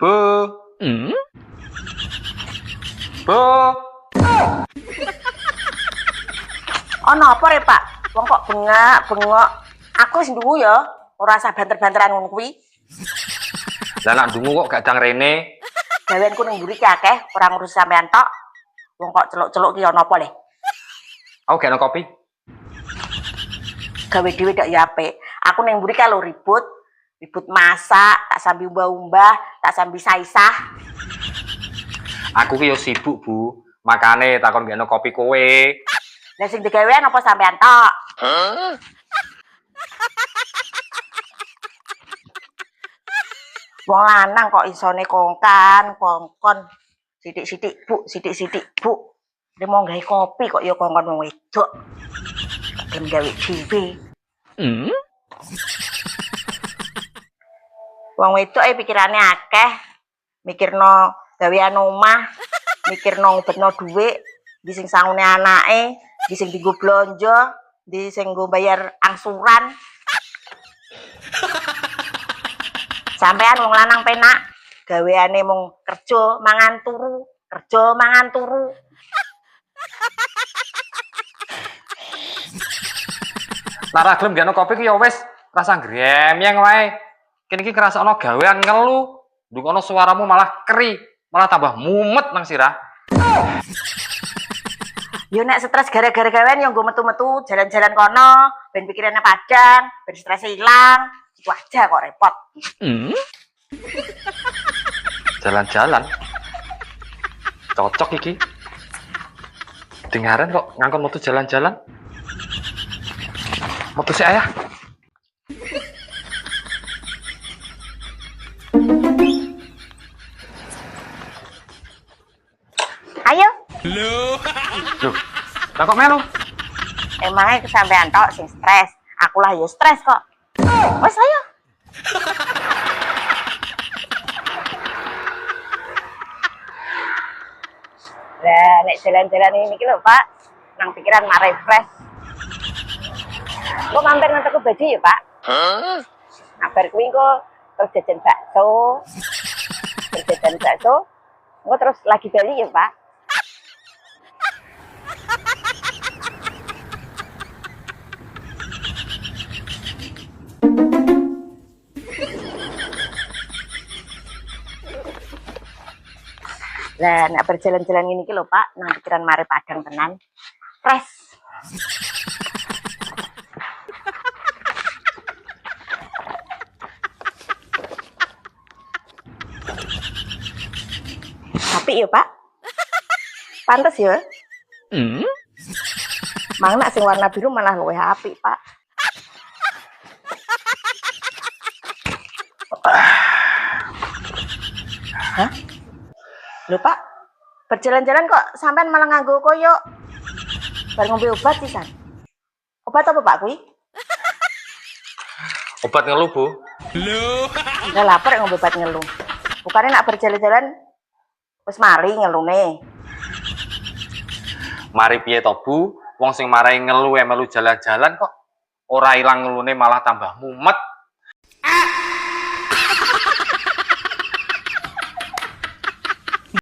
Bu. Bu. Ono apa rek, Pak? Wong kok bengak-bengok. Aku wis ndungu ya, ora usah banter-banteran ngono kuwi. Lah nak ndungu kok gak dang rene. Gaweanku ning mburi ki akeh, ora ngurus sampean tok. Wong kok celuk-celuk ki ono apa le? Aku gak ono kopi. Gawe dhewe dak ya apik. Aku ning mburi kalau ribut masak, tak sambil umbah-umbah, tak sambil saisah. Aku ki yo sibuk, Bu. Makane takon gak ono kopi kowe. Lah sing digawean apa sampean tok? Wong lanang kok isone kongkon. Sithik-sithik, Bu, sithik-sithik, Bu. Dia mau gawe kopi kok ya kongkon wong wedok. Gelem gawe dhewe. Wong wedok pikirane akeh. Mikirno gawean omah, mikirno ngobetno dhuwit, di sing sangune anake, di sing dienggo blonjo, di sing nggo bayar angsuran. Sampean wong lanang penak, gaweane mung kerja mangan turu, kerja mangan turu. Lara gelem gak ono kopi ki ya wis, rasa gremyeng wae. Kene iki ngrasakno gawean ngelu, ndukono suaramu malah keri, malah tambah mumet nang sirah. Yo nek stres gara-gara gawean yo nggo metu-metu jalan-jalan kono, ben pikirane padang, ben stres ilang. Itu aja kok repot. Jalan-jalan. Cocok iki. Dengaran kok ngangkon metu jalan-jalan. Metu sik ayah. Ayo. Loh, lah kok melu? Emangnya kesampean tok sing stres. Akulah yo stres kok. Wes ayo. Lah nek jalan-jalan ini iki lho, Pak. Nang pikiran mak refresh. Kok mampir nang toko baju ya, Pak? Nah, bar kuwi kok terus jajan bakso. Engko terus lagi bali ya, Pak. Lah nek berjalan-jalan ngene iki lho, Pak, nang pikiran mare padang tenan. Fresh. Tapi ya, Pak. Pantes ya. Mang nak sing warna biru malah luwih apik, Pak. Hah? Lho, Pak. Berjalan-jalan kok sampean malah nganggo koyo bar ngombe obat pisan. Obat apa, Pak kuwi? Obat ngeluh, Bu. Loh. Lah lapar ngombe obat ngeluh. Bukannya nak berjalan-jalan wis mari ngelune. Mari piye to, Bu? Wong sing marai ngeluh melu jalan-jalan kok ora ilang ngelune malah tambah mumet.